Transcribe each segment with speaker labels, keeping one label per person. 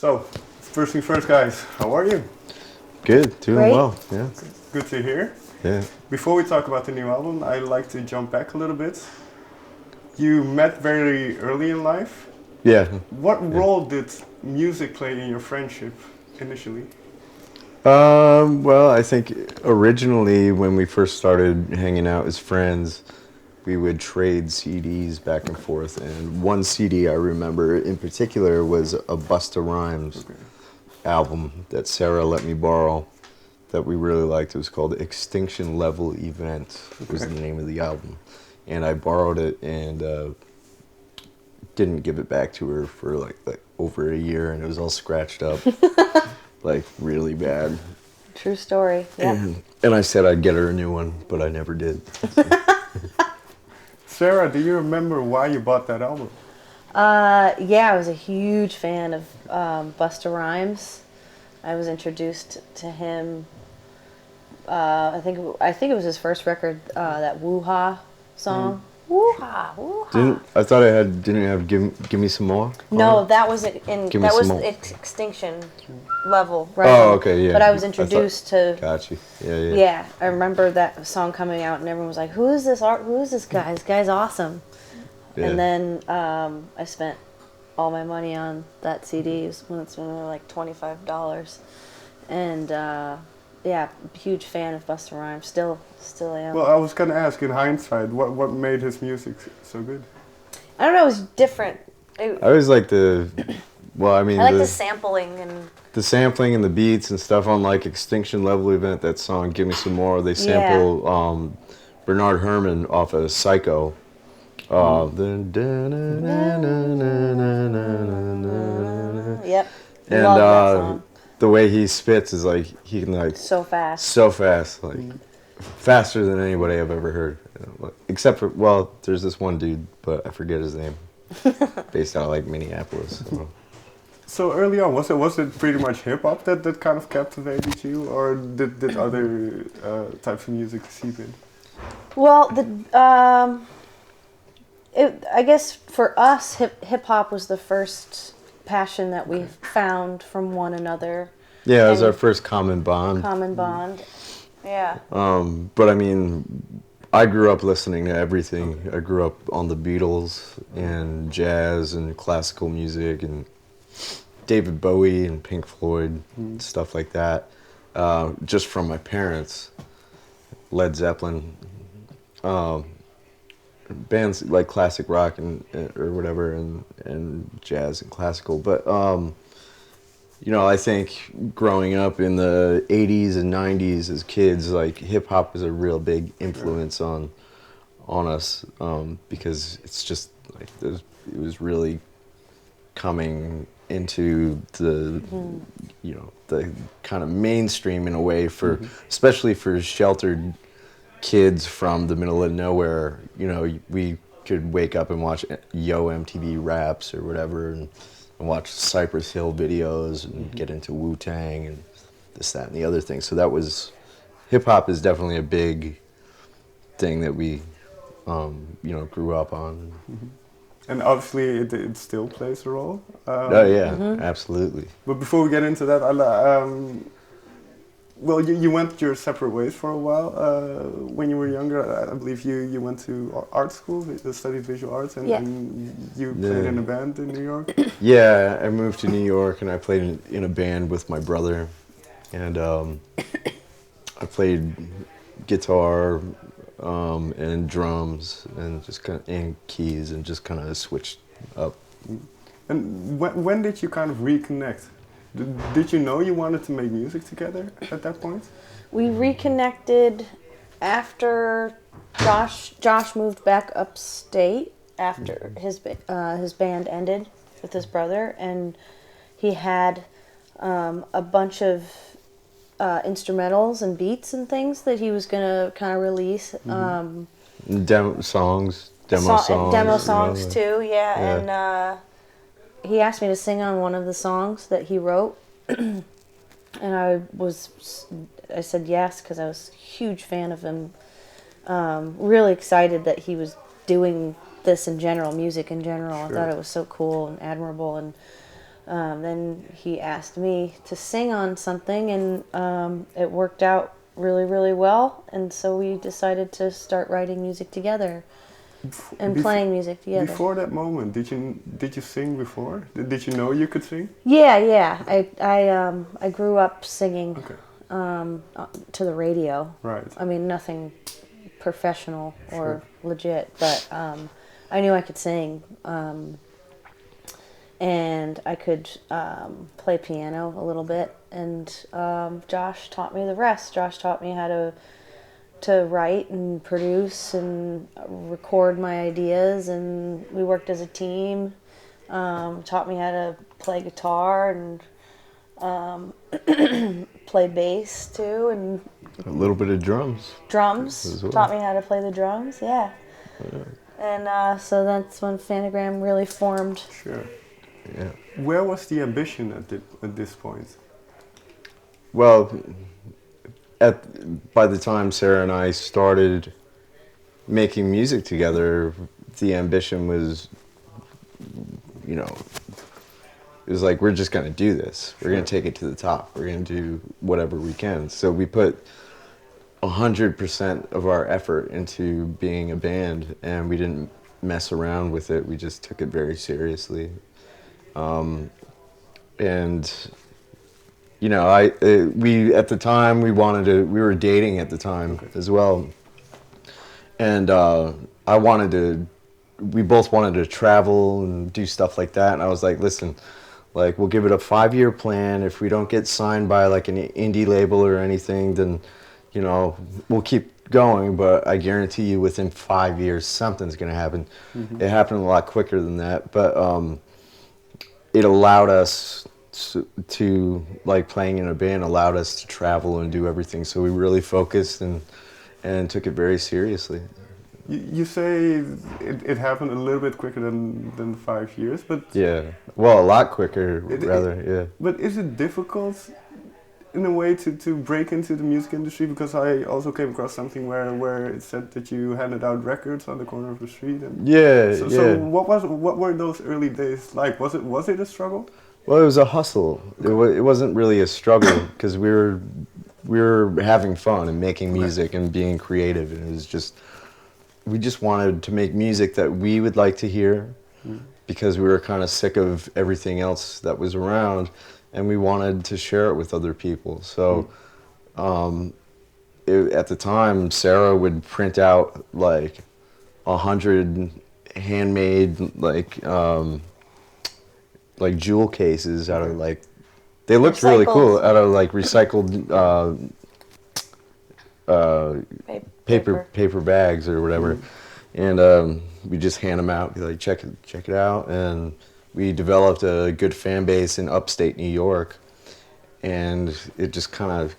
Speaker 1: So, first thing first, guys, how are you?
Speaker 2: Good, doing
Speaker 3: Great.
Speaker 2: well, yeah.
Speaker 1: Good to hear.
Speaker 2: Yeah.
Speaker 1: Before we talk about the new album, I'd like to jump back a little bit. You met very early in life.
Speaker 2: Yeah.
Speaker 1: What role did music play in your friendship initially?
Speaker 2: Well, I think originally when we first started hanging out as friends, we would trade CDs back and forth. And one CD I remember in particular was a Busta Rhymes album that Sarah let me borrow that we really liked. It was called Extinction Level Event was the name of the album. And I borrowed it and didn't give it back to her for like over a year, and it was all scratched up, like really bad.
Speaker 3: True story. Yeah.
Speaker 2: And I said I'd get her a new one, but I never did.
Speaker 1: Sarah, do you remember why you bought that album?
Speaker 3: Yeah, I was a huge fan of Busta Rhymes. I was introduced to him. I think it was his first record, that Woo-Ha song. Woo-Ha, Woo-Ha.
Speaker 2: Didn't it have Give Me Some More?
Speaker 3: No, that was Extinction Level, right?
Speaker 2: Oh, okay, yeah.
Speaker 3: But I was introduced to.
Speaker 2: Gotcha. Yeah.
Speaker 3: Yeah, I remember that song coming out, and everyone was like, "Who is this art? Who is this guy? This guy's awesome."
Speaker 2: Yeah.
Speaker 3: And then I spent all my money on that CD when they were like $25, and yeah, huge fan of Busta Rhymes. Still am.
Speaker 1: Well, I was gonna ask, in hindsight, what made his music so good?
Speaker 3: I don't know. It was different.
Speaker 2: I always like the
Speaker 3: sampling and.
Speaker 2: The sampling and the beats and stuff on like Extinction Level Event, that song Give Me Some More. They sample Bernard Herrmann off of Psycho.
Speaker 3: Yep.
Speaker 2: And
Speaker 3: Love that song.
Speaker 2: The way he spits is like he can like
Speaker 3: so fast,
Speaker 2: like faster than anybody I've ever heard. Except for there's this one dude, but I forget his name. Based out of like Minneapolis.
Speaker 1: So early on, was it pretty much hip hop that kind of captivated you, or did other types of music seep in?
Speaker 3: Well, I guess for us, hip hop was the first passion that we found from one another.
Speaker 2: Yeah, it was our first common bond.
Speaker 3: Yeah.
Speaker 2: But I mean, I grew up listening to everything. I grew up on the Beatles and jazz and classical music and David Bowie and Pink Floyd, stuff like that. Just from my parents, Led Zeppelin, bands like classic rock and or whatever, and jazz and classical. But I think growing up in the 80s and 90s as kids, like hip hop was a real big influence on us, because it's just like it was really coming into the the kind of mainstream in a way for especially for sheltered kids from the middle of nowhere. We could wake up and watch Yo MTV Raps or whatever and watch Cypress Hill videos and get into Wu-Tang and this, that, and the other thing. So that was, hip hop is definitely a big thing that we grew up on.
Speaker 1: And obviously, it still plays a role.
Speaker 2: Oh yeah, absolutely.
Speaker 1: But before we get into that, you went your separate ways for a while. When you were younger, I believe you went to art school, studied visual arts, and you played in a band in New York.
Speaker 2: Yeah, I moved to New York and I played in a band with my brother, and I played guitar. And drums and just and keys and just kind of switched up.
Speaker 1: And when did you kind of reconnect? Did you know you wanted to make music together at that point?
Speaker 3: We reconnected after Josh moved back upstate after his band ended with his brother, and he had a bunch of instrumentals and beats and things that he was gonna kind of release.
Speaker 2: Demo songs
Speaker 3: too, yeah. And he asked me to sing on one of the songs that he wrote, and I said yes because I was a huge fan of him. Really excited that he was doing this in general, music in general. Sure. I thought it was so cool and admirable, and Then he asked me to sing on something, and it worked out really, really well. And so we decided to start writing music together and playing music together.
Speaker 1: Before that moment, did you sing before? Did you know you could sing?
Speaker 3: Yeah. I grew up singing.
Speaker 1: Okay.
Speaker 3: To the radio.
Speaker 1: Right.
Speaker 3: I mean, nothing professional or legit, but I knew I could sing, and I could play piano a little bit. And Josh taught me the rest. Josh taught me how to write and produce and record my ideas, and we worked as a team. Taught me how to play guitar and play bass too, and
Speaker 2: a little bit of drums.
Speaker 3: Drums.
Speaker 2: Well.
Speaker 3: Taught me how to play the drums. Yeah. And so that's when Phantogram really formed.
Speaker 1: Sure.
Speaker 2: Yeah.
Speaker 1: Where was the ambition at this point?
Speaker 2: Well, by the time Sarah and I started making music together, the ambition was, you know, it was like, we're just going to do this. We're going to take it to the top. We're going to do whatever we can. So we put 100% of our effort into being a band, and we didn't mess around with it. We just took it very seriously. And, you know, we at the time, we were dating at the time as well. And we both wanted to travel and do stuff like that. And I was like, listen, like, we'll give it a 5-year plan. If we don't get signed by like an indie label or anything, then, you know, we'll keep going. But I guarantee you within 5 years, something's going to happen. Mm-hmm. It happened a lot quicker than that. But it allowed us to, like, playing in a band allowed us to travel and do everything. So we really focused and took it very seriously.
Speaker 1: You say it happened a little bit quicker than 5 years, but...
Speaker 2: Yeah, well, a lot quicker, rather, yeah.
Speaker 1: But is it difficult, in a way, to break into the music industry? Because I also came across something where it said that you handed out records on the corner of the street. And so what were those early days like? Was it a struggle?
Speaker 2: Well, it was a hustle. It wasn't really a struggle, because we were having fun and making music and being creative, and it was just... We just wanted to make music that we would like to hear, because we were kind of sick of everything else that was around, and we wanted to share it with other people. So at the time, Sarah would print out like 100 handmade like jewel cases out of like, they looked really cool, out of like recycled paper bags or whatever, and we just hand them out, be like, check it out. And we developed a good fan base in upstate New York, and it just kind of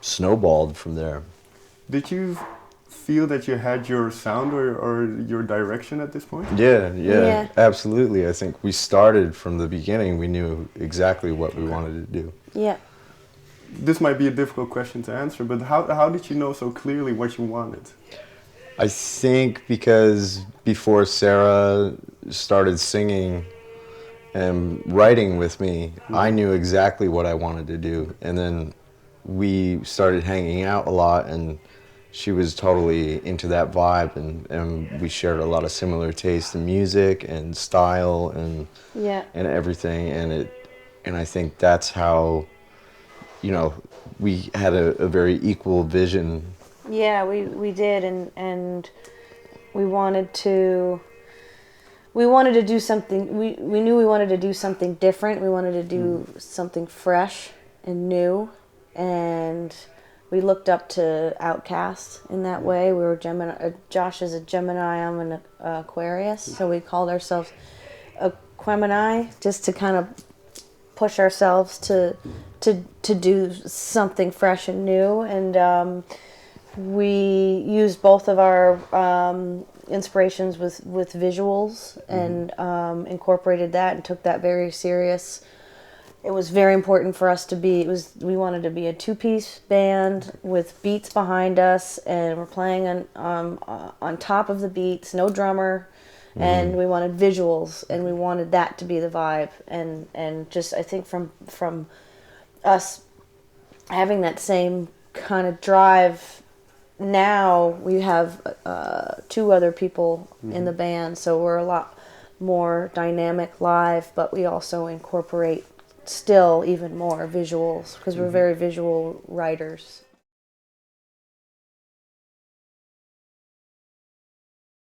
Speaker 2: snowballed from there. Did you feel that you had your sound or your direction at this point? Yeah, absolutely. I think we started from the beginning. We knew exactly what we wanted to do.
Speaker 3: Yeah.
Speaker 1: This might be a difficult question to answer, but how did you know so clearly what you wanted?
Speaker 2: I think because before Sarah started singing and writing with me, I knew exactly what I wanted to do. And then we started hanging out a lot, and she was totally into that vibe, and we shared a lot of similar taste in music and style and everything. And I think that's how, you know, we had a very equal vision.
Speaker 3: Yeah, we did, and we wanted to do something. We knew we wanted to do something different. We wanted to do something fresh and new, and we looked up to Outkast in that way. We were Gemini. Josh is a Gemini. I'm an Aquarius, so we called ourselves Aquemini, just to kind of push ourselves to do something fresh and new. And we used both of our inspirations with visuals, and incorporated that and took that very serious. It was very important for us to be, we wanted to be a two-piece band with beats behind us, and we're playing on top of the beats, no drummer, and we wanted visuals, and we wanted that to be the vibe, and just I think from us having that same kind of drive, now we have 2 other people in the band, so we're a lot more dynamic live, but we also incorporate still even more visuals because we're very visual writers.